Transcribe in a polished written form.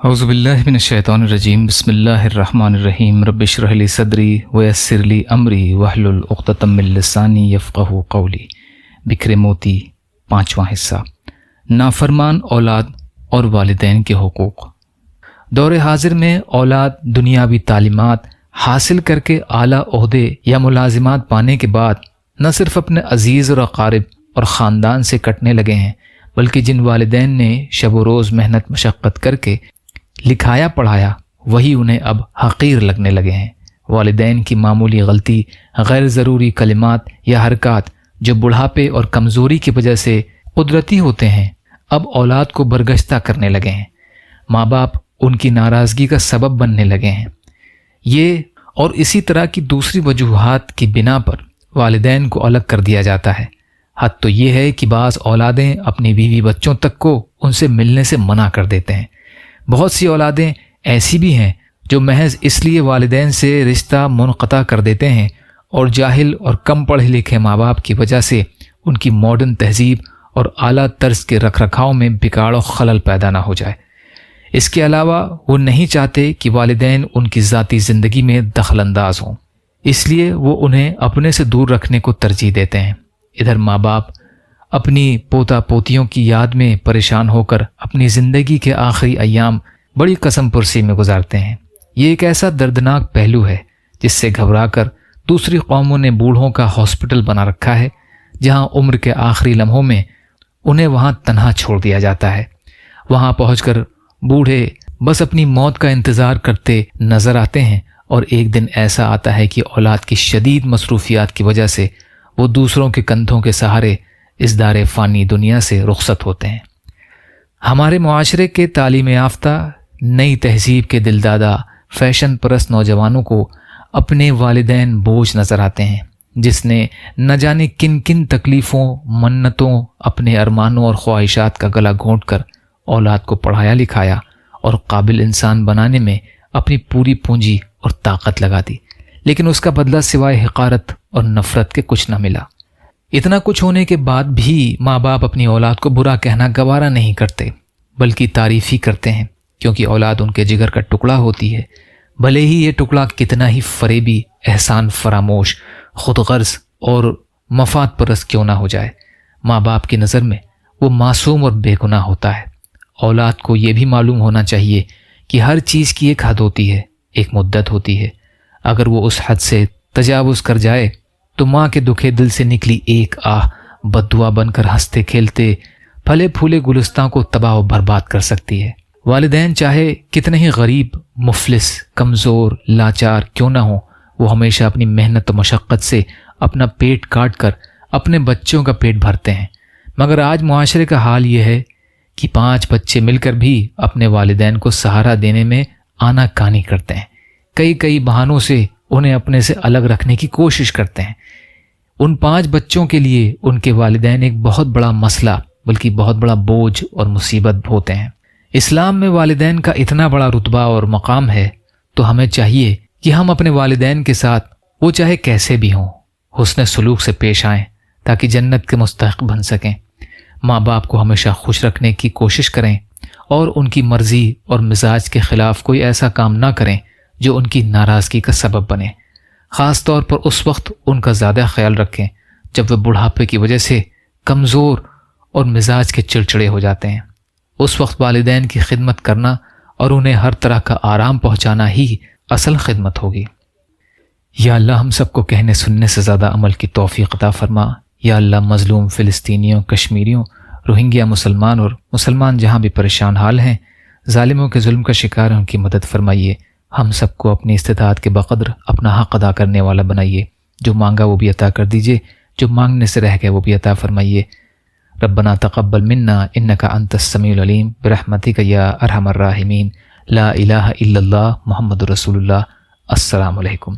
اعوذ باللہ من الشیطان الرجیم بسم اللہ الرحمن الرحیم رب اشرح لی صدری ویسر لی امری واحلل عقدۃ من لسانی یفقہوا قولی۔ بکھرے موتی، 5واں حصہ، نافرمان اولاد اور والدین کے حقوق۔ دور حاضر میں اولاد دنیاوی تعلیمات حاصل کر کے اعلیٰ عہدے یا ملازمات پانے کے بعد نہ صرف اپنے عزیز اور اقارب اور خاندان سے کٹنے لگے ہیں، بلکہ جن والدین نے شب و روز محنت مشقت کر کے لکھایا پڑھایا وہی انہیں اب حقیر لگنے لگے ہیں۔ والدین کی معمولی غلطی، غیر ضروری کلمات یا حرکات جو بڑھاپے اور کمزوری کی وجہ سے قدرتی ہوتے ہیں، اب اولاد کو برگشتہ کرنے لگے ہیں۔ ماں باپ ان کی ناراضگی کا سبب بننے لگے ہیں۔ یہ اور اسی طرح کی دوسری وجوہات کی بنا پر والدین کو الگ کر دیا جاتا ہے۔ حد تو یہ ہے کہ بعض اولادیں اپنی بیوی بچوں تک کو ان سے ملنے سے منع کر دیتے ہیں۔ بہت سی اولادیں ایسی بھی ہیں جو محض اس لیے والدین سے رشتہ منقطع کر دیتے ہیں اور جاہل اور کم پڑھے لکھے ماں باپ کی وجہ سے ان کی ماڈرن تہذیب اور اعلیٰ طرز کے رکھ رکھاؤ میں بگاڑ و خلل پیدا نہ ہو جائے۔ اس کے علاوہ وہ نہیں چاہتے کہ والدین ان کی ذاتی زندگی میں دخل انداز ہوں، اس لیے وہ انہیں اپنے سے دور رکھنے کو ترجیح دیتے ہیں۔ ادھر ماں باپ اپنی پوتا پوتیوں کی یاد میں پریشان ہو کر اپنی زندگی کے آخری ایام بڑی قسم پرسی میں گزارتے ہیں۔ یہ ایک ایسا دردناک پہلو ہے جس سے گھبرا کر دوسری قوموں نے بوڑھوں کا ہاسپٹل بنا رکھا ہے، جہاں عمر کے آخری لمحوں میں انہیں وہاں تنہا چھوڑ دیا جاتا ہے۔ وہاں پہنچ کر بوڑھے بس اپنی موت کا انتظار کرتے نظر آتے ہیں، اور ایک دن ایسا آتا ہے کہ اولاد کی شدید مصروفیات کی وجہ سے وہ دوسروں کے کندھوں کے سہارے اس دار فانی دنیا سے رخصت ہوتے ہیں۔ ہمارے معاشرے کے تعلیم یافتہ، نئی تہذیب کے دلدادہ، فیشن پرست نوجوانوں کو اپنے والدین بوجھ نظر آتے ہیں، جس نے نہ جانے کن کن تکلیفوں، منتوں، اپنے ارمانوں اور خواہشات کا گلا گھونٹ کر اولاد کو پڑھایا لکھایا اور قابل انسان بنانے میں اپنی پوری پونجی اور طاقت لگا دی، لیکن اس کا بدلہ سوائے حقارت اور نفرت کے کچھ نہ ملا۔ اتنا کچھ ہونے کے بعد بھی ماں باپ اپنی اولاد کو برا کہنا گوارا نہیں کرتے، بلکہ تعریف ہی کرتے ہیں، کیونکہ اولاد ان کے جگر کا ٹکڑا ہوتی ہے، بھلے ہی یہ ٹکڑا کتنا ہی فریبی، احسان فراموش، خود غرض اور مفاد پرست کیوں نہ ہو جائے۔ ماں باپ کی نظر میں وہ معصوم اور بے گناہ ہوتا ہے۔ اولاد کو یہ بھی معلوم ہونا چاہیے کہ ہر چیز کی ایک حد ہوتی ہے، ایک مدت ہوتی ہے۔ اگر وہ اس حد سے تجاوز کر جائے تو ماں کے دکھے دل سے نکلی ایک آہ بددعا بن کر ہنستے کھیلتے پھلے پھولے گلستاں کو تباہ و برباد کر سکتی ہے۔ والدین چاہے کتنے ہی غریب، مفلس، کمزور، لاچار کیوں نہ ہوں، وہ ہمیشہ اپنی محنت و مشقت سے اپنا پیٹ کاٹ کر اپنے بچوں کا پیٹ بھرتے ہیں۔ مگر آج معاشرے کا حال یہ ہے کہ 5 بچے مل کر بھی اپنے والدین کو سہارا دینے میں آنا کانی کرتے ہیں، کئی بہانوں سے انہیں اپنے سے الگ رکھنے کی کوشش کرتے ہیں۔ ان 5 بچوں کے لیے ان کے والدین ایک بہت بڑا مسئلہ، بلکہ بہت بڑا بوجھ اور مصیبت ہوتے ہیں۔ اسلام میں والدین کا اتنا بڑا رتبہ اور مقام ہے، تو ہمیں چاہیے کہ ہم اپنے والدین کے ساتھ، وہ چاہے کیسے بھی ہوں، حسن سلوک سے پیش آئیں تاکہ جنت کے مستحق بن سکیں۔ ماں باپ کو ہمیشہ خوش رکھنے کی کوشش کریں اور ان کی مرضی اور مزاج کے خلاف کوئی ایسا کام نہ کریں جو ان کی ناراضگی کا سبب بنے۔ خاص طور پر اس وقت ان کا زیادہ خیال رکھیں جب وہ بڑھاپے کی وجہ سے کمزور اور مزاج کے چڑچڑے ہو جاتے ہیں۔ اس وقت والدین کی خدمت کرنا اور انہیں ہر طرح کا آرام پہنچانا ہی اصل خدمت ہوگی۔ یا اللہ ہم سب کو کہنے سننے سے زیادہ عمل کی توفیق عطا فرما۔ یا اللہ مظلوم فلسطینیوں، کشمیریوں، روہنگیا مسلمان جہاں بھی پریشان حال ہیں، ظالموں کے ظلم کا شکار ہیں، ان کی مدد فرمائیے۔ ہم سب کو اپنی استطاعت کے بقدر اپنا حق ادا کرنے والا بنائیے۔ جو مانگا وہ بھی عطا کر دیجیے، جو مانگنے سے رہ گئے وہ بھی عطا فرمائیے۔ ربنا تقبل منا انک انت السمیع العلیم برحمتک یا ارحم الراحمین۔ لا الہ الا اللہ محمد رسول اللہ۔ السلام علیکم۔